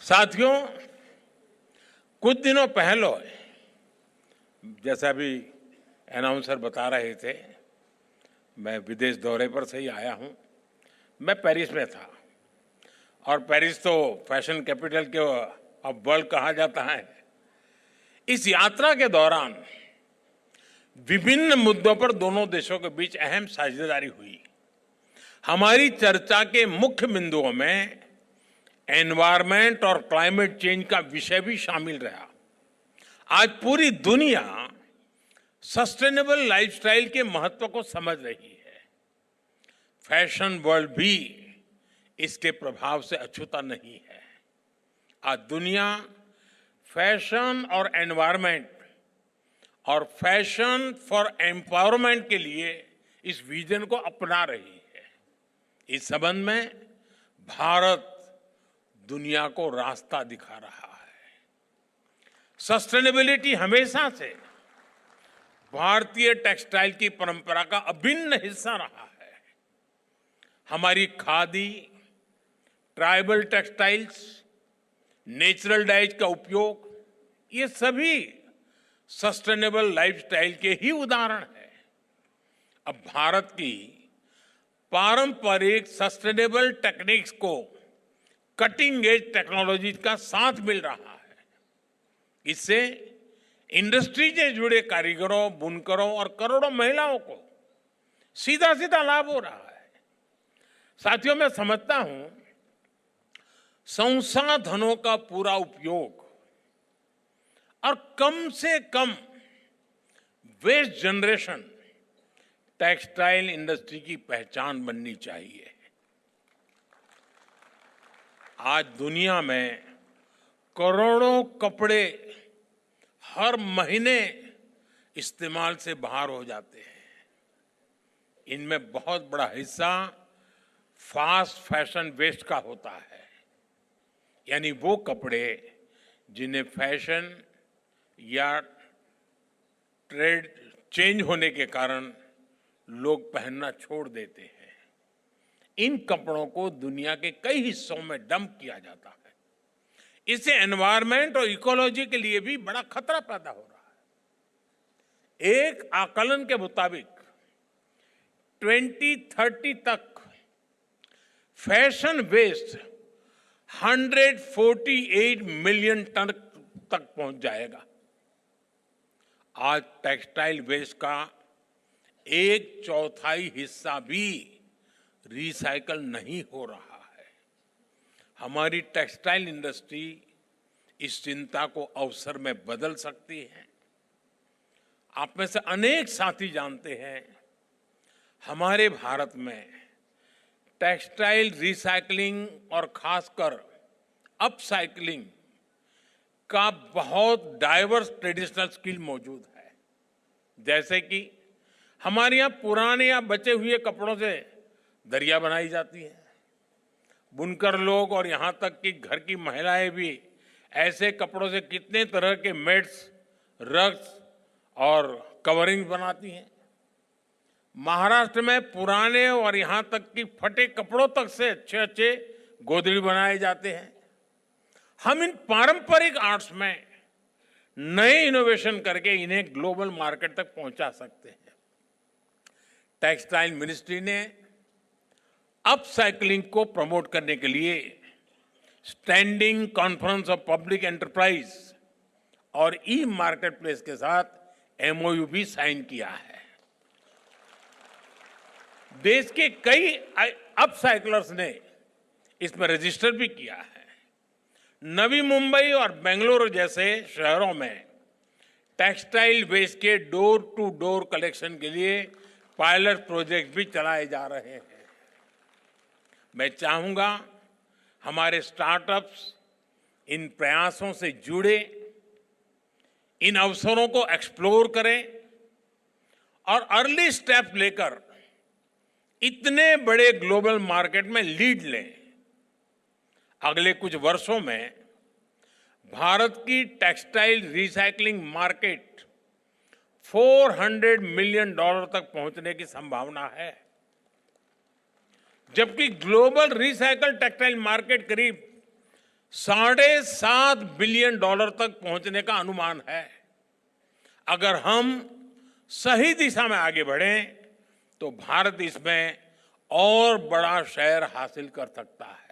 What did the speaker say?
साथियों, कुछ दिनों पहले जैसा अभी अनाउंसर बता रहे थे, मैं विदेश दौरे पर से ही आया हूं। मैं पेरिस में था और पेरिस तो फैशन कैपिटल के अब वर्ल्ड कहा जाता है। इस यात्रा के दौरान विभिन्न मुद्दों पर दोनों देशों के बीच अहम साझेदारी हुई। हमारी चर्चा के मुख्य बिंदुओं में एनवायरमेंट और क्लाइमेट चेंज का विषय भी शामिल रहा। आज पूरी दुनिया सस्टेनेबल लाइफस्टाइल के महत्व को समझ रही है। फैशन वर्ल्ड भी इसके प्रभाव से अछूता नहीं है। आज दुनिया फैशन और एनवायरमेंट और फैशन फॉर एम्पावरमेंट के लिए इस विजन को अपना रही है। इस संबंध में भारत दुनिया को रास्ता दिखा रहा है। सस्टेनेबिलिटी हमेशा से भारतीय टेक्सटाइल की परंपरा का अभिन्न हिस्सा रहा है। हमारी khadi, tribal textiles, natural dyes का उपयोग, ये सभी सस्टेनेबल लाइफस्टाइल के ही उदाहरण है। अब भारत की पारंपरिक सस्टेनेबल टेक्निक्स को कटिंग एज टेक्नोलॉजी का साथ मिल रहा है। इससे इंडस्ट्री से जुड़े कारीगरों, बुनकरों और करोड़ों महिलाओं को सीधा सीधा लाभ हो रहा है। साथियों, मैं समझता हूं संसाधनों का पूरा उपयोग और कम से कम वेस्ट जनरेशन टेक्सटाइल इंडस्ट्री की पहचान बननी चाहिए। आज दुनिया में करोड़ों कपड़े हर महीने इस्तेमाल से बाहर हो जाते हैं। इनमें बहुत बड़ा हिस्सा फास्ट फैशन वेस्ट का होता है, यानी वो कपड़े जिन्हें फैशन या ट्रेंड चेंज होने के कारण लोग पहनना छोड़ देते हैं। इन कपड़ों को दुनिया के कई हिस्सों में डंप किया जाता है। इससे एनवायरनमेंट और इकोलॉजी के लिए भी बड़ा खतरा पैदा हो रहा है। एक आकलन के मुताबिक 2030 तक फैशन वेस्ट 148 मिलियन टन तक पहुंच जाएगा। आज टेक्सटाइल वेस्ट का 1/4 हिस्सा भी रिसाइकल नहीं हो रहा है। हमारी टेक्सटाइल इंडस्ट्री इस चिंता को अवसर में बदल सकती है। आप में से अनेक साथी जानते हैं, हमारे भारत में टेक्सटाइल रिसाइकलिंग और खासकर अपसाइकलिंग का बहुत डाइवर्स ट्रेडिशनल स्किल मौजूद है। जैसे कि हमारे यहाँ पुराने या बचे हुए कपड़ों से दरिया बनाई जाती है। बुनकर लोग और यहाँ तक कि घर की महिलाएं भी ऐसे कपड़ों से कितने तरह के मैट्स, रग्स और कवरिंग बनाती हैं। महाराष्ट्र में पुराने और यहाँ तक कि फटे कपड़ों तक से अच्छे अच्छे गोदड़ी बनाए जाते हैं। हम इन पारंपरिक आर्ट्स में नए इनोवेशन करके इन्हें ग्लोबल मार्केट तक पहुंचा सकते हैं। टेक्सटाइल मिनिस्ट्री ने अपसाइक्लिंग को प्रमोट करने के लिए standing conference of public enterprise और ई मार्केट प्लेस के साथ एमओयू भी साइन किया है। देश के कई अपसाइक्लर्स ने इसमें रजिस्टर भी किया है। नवी मुंबई और बेंगलुरु जैसे शहरों में टेक्सटाइल वेस्ट के डोर टू डोर कलेक्शन के लिए पायलट प्रोजेक्ट भी चलाए जा रहे हैं। मैं चाहूंगा हमारे स्टार्टअप्स इन प्रयासों से जुड़े, इन अवसरों को एक्सप्लोर करें और अर्ली स्टेप लेकर इतने बड़े ग्लोबल मार्केट में लीड लें। अगले कुछ वर्षों में भारत की टेक्सटाइल रिसाइकलिंग मार्केट $400 मिलियन तक पहुंचने की संभावना है, जबकि ग्लोबल रिसाइकल टेक्सटाइल मार्केट करीब $7.5 बिलियन तक पहुंचने का अनुमान है। अगर हम सही दिशा में आगे बढ़ें तो भारत इसमें और बड़ा शेयर हासिल कर सकता है।